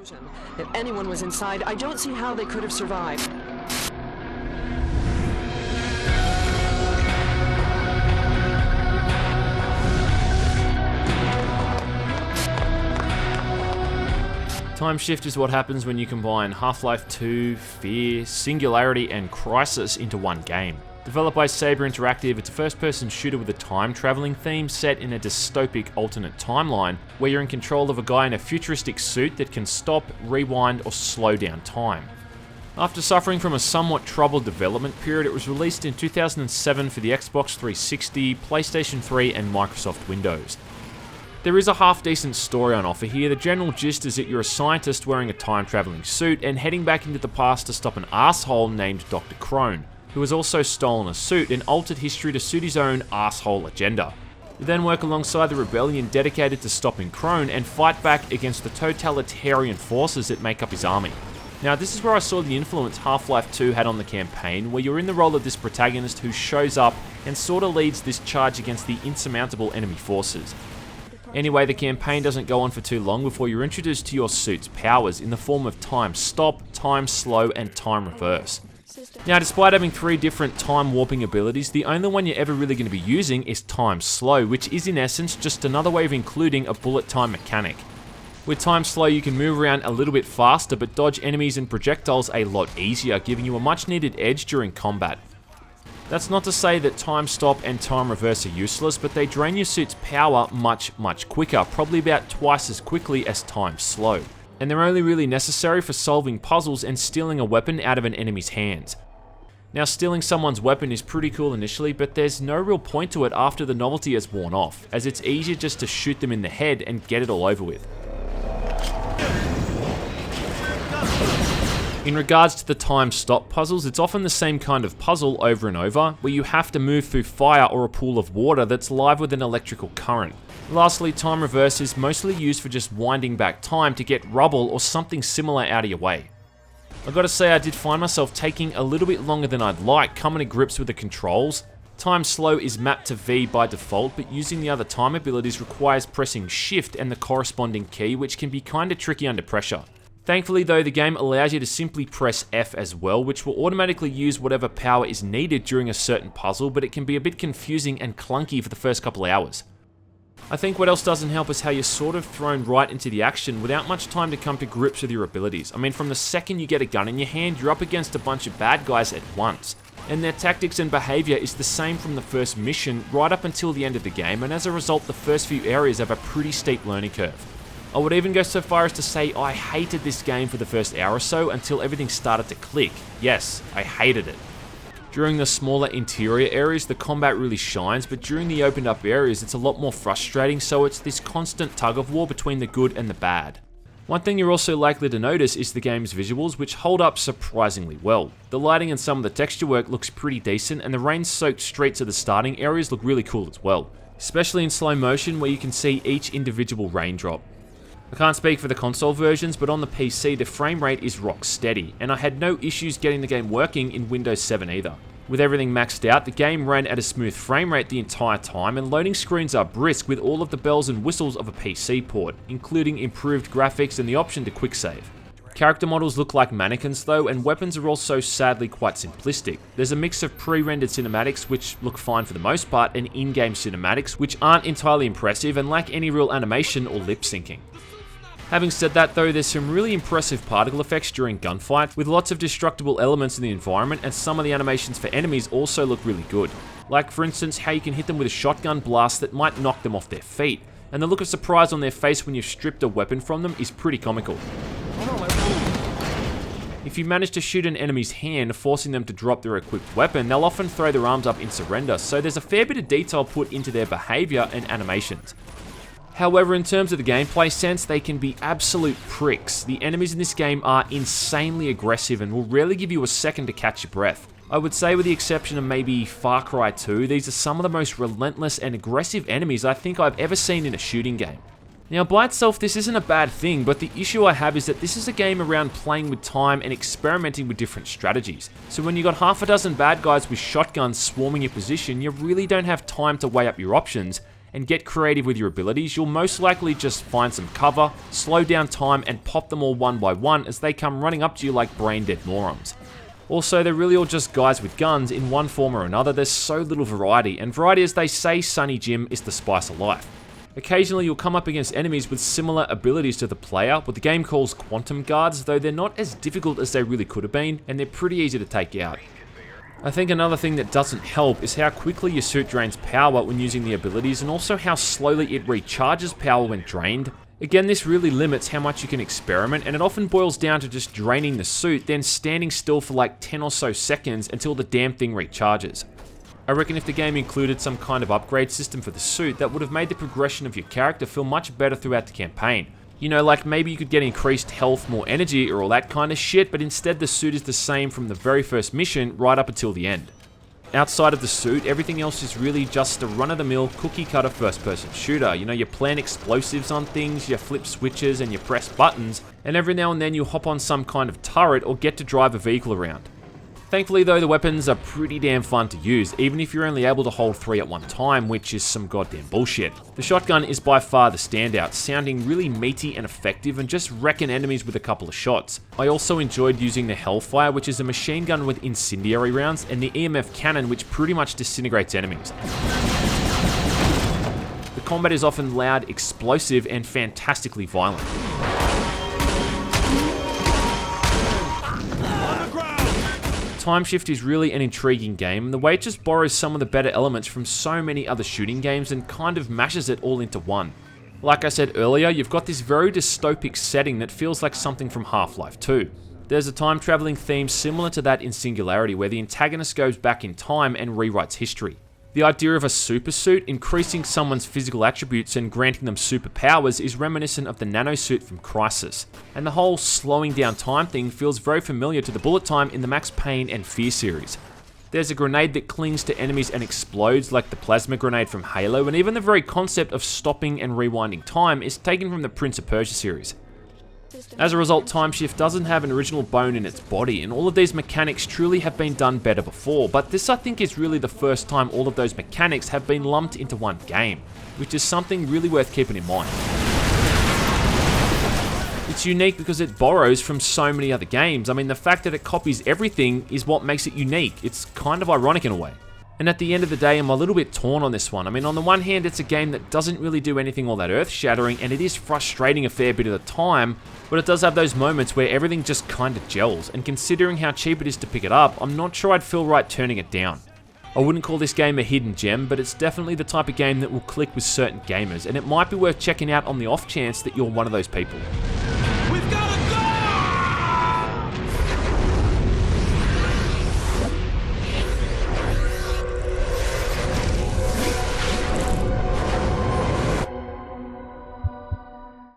If anyone was inside, I don't see how they could have survived. TimeShift is what happens when you combine Half-Life 2, Fear, Singularity, and Crisis into one game. Developed by Saber Interactive, it's a first-person shooter with a time-traveling theme set in a dystopic alternate timeline where you're in control of a guy in a futuristic suit that can stop, rewind, or slow down time. After suffering from a somewhat troubled development period, it was released in 2007 for the Xbox 360, PlayStation 3, and Microsoft Windows. There is a half-decent story on offer here. The general gist is that you're a scientist wearing a time-traveling suit and heading back into the past to stop an asshole named Dr. Crone, who has also stolen a suit and altered history to suit his own asshole agenda. You then work alongside the rebellion dedicated to stopping Crone and fight back against the totalitarian forces that make up his army. Now, this is where I saw the influence Half-Life 2 had on the campaign, where you're in the role of this protagonist who shows up and sorta leads this charge against the insurmountable enemy forces. Anyway, the campaign doesn't go on for too long before you're introduced to your suit's powers in the form of time stop, time slow, and time reverse. Now, despite having 3 different time warping abilities, the only one you're ever really going to be using is time slow, which is in essence just another way of including a bullet time mechanic. With time slow, you can move around a little bit faster but dodge enemies and projectiles a lot easier, giving you a much needed edge during combat. That's not to say that time stop and time reverse are useless, but they drain your suit's power much quicker, probably about twice as quickly as time slow. And they're only really necessary for solving puzzles and stealing a weapon out of an enemy's hands. Now, stealing someone's weapon is pretty cool initially, but there's no real point to it after the novelty has worn off, as it's easier just to shoot them in the head and get it all over with. In regards to the time stop puzzles, it's often the same kind of puzzle over and over, where you have to move through fire or a pool of water that's live with an electrical current. Lastly, time reverse is mostly used for just winding back time to get rubble or something similar out of your way. I gotta say, I did find myself taking a little bit longer than I'd like coming to grips with the controls. Time slow is mapped to V by default, but using the other time abilities requires pressing shift and the corresponding key, which can be kinda tricky under pressure. Thankfully though, the game allows you to simply press F as well, which will automatically use whatever power is needed during a certain puzzle, but it can be a bit confusing and clunky for the first couple of hours. I think what else doesn't help is how you're sort of thrown right into the action without much time to come to grips with your abilities. I mean, from the second you get a gun in your hand, you're up against a bunch of bad guys at once. And their tactics and behaviour is the same from the first mission right up until the end of the game, and as a result the first few areas have a pretty steep learning curve. I would even go so far as to say I hated this game for the first hour or so until everything started to click. Yes, I hated it. During the smaller interior areas, the combat really shines, but during the opened up areas, it's a lot more frustrating, so it's this constant tug of war between the good and the bad. One thing you're also likely to notice is the game's visuals, which hold up surprisingly well. The lighting and some of the texture work looks pretty decent, and the rain-soaked streets of the starting areas look really cool as well, especially in slow motion where you can see each individual raindrop. I can't speak for the console versions, but on the PC the frame rate is rock steady, and I had no issues getting the game working in Windows 7 either. With everything maxed out, the game ran at a smooth frame rate the entire time, and loading screens are brisk with all of the bells and whistles of a PC port, including improved graphics and the option to quick save. Character models look like mannequins though, and weapons are also sadly quite simplistic. There's a mix of pre-rendered cinematics which look fine for the most part, and in-game cinematics which aren't entirely impressive and lack any real animation or lip syncing. Having said that though, there's some really impressive particle effects during gunfight, with lots of destructible elements in the environment, and some of the animations for enemies also look really good. Like for instance, how you can hit them with a shotgun blast that might knock them off their feet, and the look of surprise on their face when you've stripped a weapon from them is pretty comical. If you manage to shoot an enemy's hand, forcing them to drop their equipped weapon, they'll often throw their arms up in surrender, so there's a fair bit of detail put into their behaviour and animations. However, in terms of the gameplay sense, they can be absolute pricks. The enemies in this game are insanely aggressive and will rarely give you a second to catch your breath. I would say with the exception of maybe Far Cry 2, these are some of the most relentless and aggressive enemies I think I've ever seen in a shooting game. Now by itself this isn't a bad thing, but the issue I have is that this is a game around playing with time and experimenting with different strategies. So when you got half a dozen bad guys with shotguns swarming your position, you really don't have time to weigh up your options, and get creative with your abilities, you'll most likely just find some cover, slow down time, and pop them all one by one as they come running up to you like brain-dead morons. Also, they're really all just guys with guns in one form or another. There's so little variety, and variety, as they say, Sonny Jim, is the spice of life. Occasionally you'll come up against enemies with similar abilities to the player, what the game calls quantum guards, though they're not as difficult as they really could have been, and they're pretty easy to take out. I think another thing that doesn't help is how quickly your suit drains power when using the abilities, and also how slowly it recharges power when drained. Again, this really limits how much you can experiment, and it often boils down to just draining the suit, then standing still for like 10 or so seconds until the damn thing recharges. I reckon if the game included some kind of upgrade system for the suit, that would have made the progression of your character feel much better throughout the campaign. You know, like maybe you could get increased health, more energy, or all that kind of shit, but instead the suit is the same from the very first mission right up until the end. Outside of the suit, everything else is really just a run-of-the-mill, cookie-cutter first-person shooter. You know, you plant explosives on things, you flip switches, and you press buttons, and every now and then you hop on some kind of turret or get to drive a vehicle around. Thankfully though, the weapons are pretty damn fun to use, even if you're only able to hold 3 at one time, which is some goddamn bullshit. The shotgun is by far the standout, sounding really meaty and effective and just wrecking enemies with a couple of shots. I also enjoyed using the Hellfire, which is a machine gun with incendiary rounds, and the EMF cannon, which pretty much disintegrates enemies. The combat is often loud, explosive, and fantastically violent. TimeShift is really an intriguing game, and the way it just borrows some of the better elements from so many other shooting games and kind of mashes it all into one. Like I said earlier, you've got this very dystopic setting that feels like something from Half-Life 2. There's a time traveling theme similar to that in Singularity, where the antagonist goes back in time and rewrites history. The idea of a super suit increasing someone's physical attributes and granting them superpowers is reminiscent of the nanosuit from Crysis, and the whole slowing down time thing feels very familiar to the bullet time in the Max Payne and Fear series. There's a grenade that clings to enemies and explodes like the plasma grenade from Halo, and even the very concept of stopping and rewinding time is taken from the Prince of Persia series. As a result, TimeShift doesn't have an original bone in its body, and all of these mechanics truly have been done better before, but this I think is really the first time all of those mechanics have been lumped into one game, which is something really worth keeping in mind. It's unique because it borrows from so many other games. I mean, the fact that it copies everything is what makes it unique. It's kind of ironic in a way. And at the end of the day, I'm a little bit torn on this one. I mean, on the one hand, it's a game that doesn't really do anything all that earth-shattering, and it is frustrating a fair bit of the time, but it does have those moments where everything just kind of gels, and considering how cheap it is to pick it up, I'm not sure I'd feel right turning it down. I wouldn't call this game a hidden gem, but it's definitely the type of game that will click with certain gamers, and it might be worth checking out on the off chance that you're one of those people.